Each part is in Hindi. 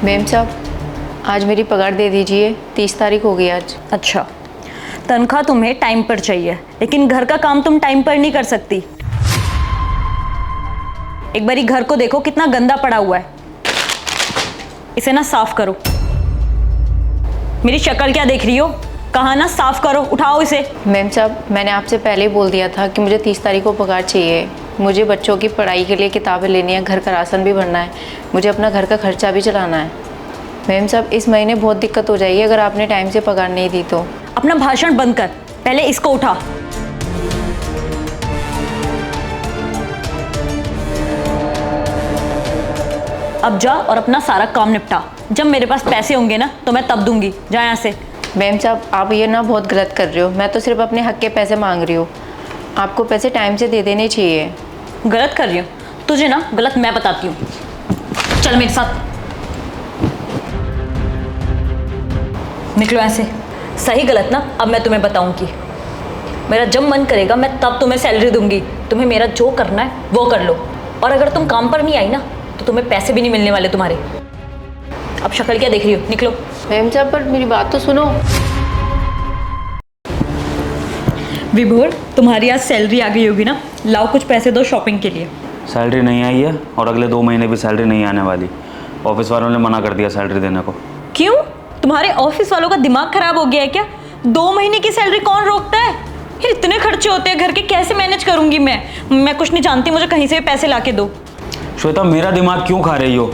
मैम साहब, आज मेरी पगार दे दीजिए, 30 तारीख हो गई आज। अच्छा, तनख्वाह तुम्हें टाइम पर चाहिए, लेकिन घर का काम तुम टाइम पर नहीं कर सकती। एक बारी घर को देखो कितना गंदा पड़ा हुआ है, इसे ना साफ करो। मेरी शक्ल क्या देख रही हो? कहा ना साफ करो, उठाओ इसे। मैम साहब, मैंने आपसे पहले ही बोल दिया था कि मुझे 30 तारीख को पगार चाहिए। मुझे बच्चों की पढ़ाई के लिए किताबें लेनी है, घर का राशन भी भरना है, मुझे अपना घर का खर्चा भी चलाना है। मैम साहब, इस महीने बहुत दिक्कत हो जाएगी अगर आपने टाइम से पगार नहीं दी तो। अपना भाषण बंद कर, पहले इसको उठा। अब जा और अपना सारा काम निपटा। जब मेरे पास पैसे होंगे ना तो मैं तब दूंगी। जा यहाँ से। मैम साहब, आप ये ना बहुत गलत कर रहे हो। मैं तो सिर्फ अपने हक के पैसे मांग रही हूँ, आपको पैसे टाइम से दे देने चाहिए। गलत कर रही हूँ? तुझे ना गलत मैं बताती हूँ। चल मेरे साथ, निकलो ऐसे। सही गलत ना अब मैं तुम्हें बताऊंगी। मेरा जब मन करेगा मैं तब तुम्हें सैलरी दूंगी। तुम्हें मेरा जो करना है वो कर लो, और अगर तुम काम पर नहीं आई ना तो तुम्हें पैसे भी नहीं मिलने वाले तुम्हारे। अब शक्ल क्या देख रही हो? निकलो। मैम साहब, पर मेरी बात तो सुनो। विभोर, तुम्हारी आज सैलरी आ गई होगी ना, लाओ कुछ पैसे दो शॉपिंग के लिए। सैलरी नहीं आई है और अगले 2 महीने भी सैलरी नहीं आने वाली। ऑफिस वालों ने मना कर दिया सैलरी देने को। क्यों? तुम्हारे ऑफिस वालों का दिमाग खराब हो गया है क्या? 2 महीने की सैलरी कौन रोकता है? यार इतने खर्चे होते हैं घर के, कैसे मैनेज करूंगी मैं कुछ नहीं जानती, मुझे कहीं से भी पैसे ला के दो। श्वेता, मेरा दिमाग क्यों खा रही हो?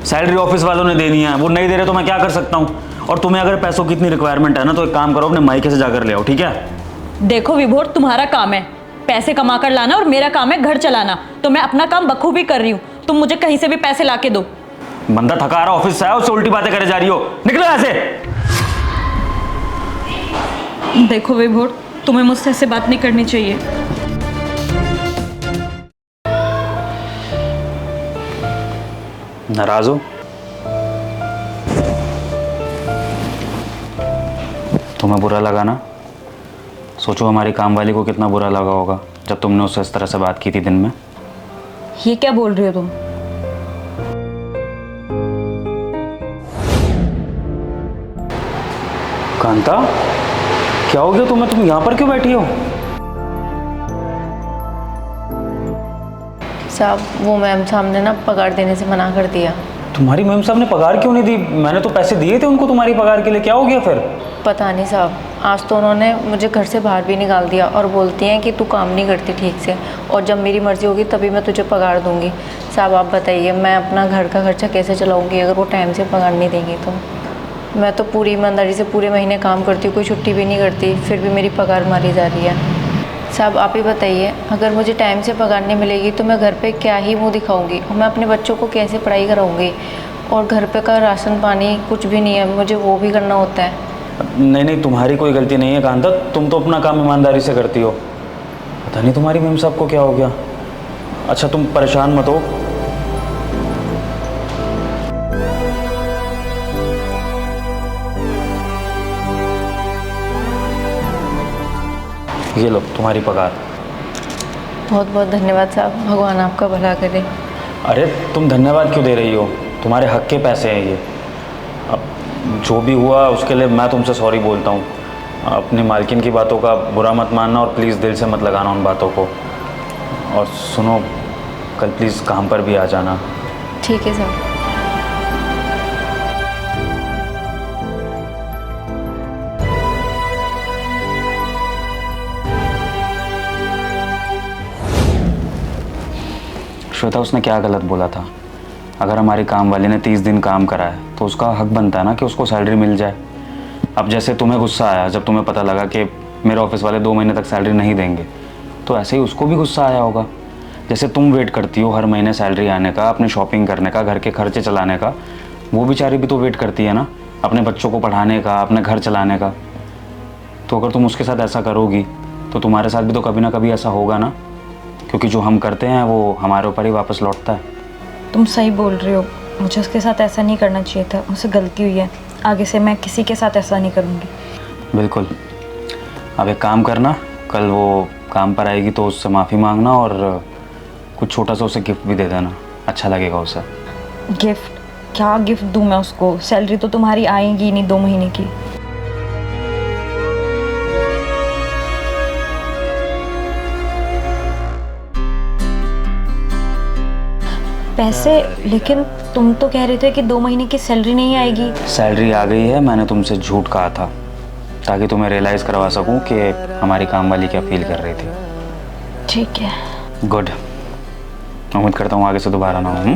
सैलरी ऑफिस वालों ने देनी है, वो नहीं दे रहे तो मैं क्या कर सकता हूँ? और तुम्हें अगर पैसों की इतनी रिक्वायरमेंट है ना तो एक काम करो, अपने मायके से जाकर ले आओ, ठीक है? देखो विभोर, तुम्हारा काम है पैसे कमा कर लाना और मेरा काम है घर चलाना, तो मैं अपना काम बखूबी कर रही हूँ। तुम मुझे कहीं से भी पैसे ला के दो। बंदा थका आ रहा ऑफिस से आया, उससे उल्टी बातें करे जा रही हो। निकलो ऐसे। देखो विभोर, तुम्हें मुझसे ऐसे बात नहीं करनी चाहिए। नाराज हो? तुम्हें बुरा लगा ना? सोचो हमारी काम वाली को कितना बुरा लगा होगा जब तुमने उससे इस तरह से बात की थी दिन में। ये क्या बोल रही हो तुम? कांता, क्या हो गया तुम्हें? तुम यहाँ पर क्यों बैठी हो? साहब, वो मैम साहब ने ना पगार देने से मना कर दिया। तुम्हारी मैम साहब ने पगार क्यों नहीं दी? मैंने तो पैसे दिए थे उनको तुम्हारी पगार के लिए, क्या हो गया फिर? पता नहीं साहब, आज तो उन्होंने मुझे घर से बाहर भी निकाल दिया और बोलती हैं कि तू काम नहीं करती ठीक से, और जब मेरी मर्ज़ी होगी तभी मैं तुझे पगार दूंगी। साहब आप बताइए, मैं अपना घर का खर्चा कैसे चलाऊंगी अगर वो टाइम से पगार नहीं देंगी तो? मैं तो पूरी ईमानदारी से पूरे महीने काम करती हूँ, कोई छुट्टी भी नहीं करती, फिर भी मेरी पगार मारी जा रही है। साहब आप ही बताइए, अगर मुझे टाइम से पगार नहीं मिलेगी तो मैं घर पे क्या ही मुंह दिखाऊंगी, और मैं अपने बच्चों को कैसे पढ़ाई कराऊंगी, और घर पे का राशन पानी कुछ भी नहीं है, मुझे वो भी करना होता है। नहीं नहीं, तुम्हारी कोई गलती नहीं है कांता, तुम तो अपना काम ईमानदारी से करती हो। पता नहीं तुम्हारी मैम साहब को क्या हो गया। अच्छा तुम परेशान मत हो, ये लो तुम्हारी पगार। बहुत बहुत धन्यवाद साहब, भगवान आपका भला करे। अरे तुम धन्यवाद क्यों दे रही हो? तुम्हारे हक के पैसे हैं ये। अब जो भी हुआ उसके लिए मैं तुमसे सॉरी बोलता हूँ। अपनी मालकिन की बातों का बुरा मत मानना और प्लीज़ दिल से मत लगाना उन बातों को। और सुनो, कल प्लीज़ काम पर भी आ जाना। ठीक है साहब। श्वेता, उसने क्या गलत बोला था? अगर हमारी काम वाली ने 30 दिन काम करा है तो उसका हक बनता है ना कि उसको सैलरी मिल जाए। अब जैसे तुम्हें गुस्सा आया जब तुम्हें पता लगा कि मेरे ऑफिस वाले 2 महीने तक सैलरी नहीं देंगे, तो ऐसे ही उसको भी गुस्सा आया होगा। जैसे तुम वेट करती हो हर महीने सैलरी आने का, अपनी शॉपिंग करने का, घर के खर्चे चलाने का, वो बेचारी भी तो वेट करती है ना, अपने बच्चों को पढ़ाने का, अपने घर चलाने का। तो अगर तुम उसके साथ ऐसा करोगी तो तुम्हारे साथ भी तो कभी ना कभी ऐसा होगा ना, क्योंकि जो हम करते हैं वो हमारे ऊपर ही वापस लौटता है। तुम सही बोल रहे हो, मुझे उसके साथ ऐसा नहीं करना चाहिए था, मुझसे गलती हुई है। आगे से मैं किसी के साथ ऐसा नहीं करूँगी। बिल्कुल। अब एक काम करना, कल वो काम पर आएगी तो उससे माफ़ी मांगना और कुछ छोटा सा उसे गिफ्ट भी दे देना, अच्छा लगेगा उसे। गिफ्ट? क्या गिफ्ट दूँ मैं उसको? सैलरी तो तुम्हारी आएगी नहीं 2 महीने की। पैसे? लेकिन तुम तो कह रहे थे कि 2 महीने की सैलरी नहीं आएगी। सैलरी आ गई है, मैंने तुमसे झूठ कहा था ताकि तुम्हें रियलाइज़ करवा सकूं कि हमारी काम वाली क्या फील कर रही थी। ठीक है। गुड, उम्मीद करता हूँ आगे से दोबारा ना हो।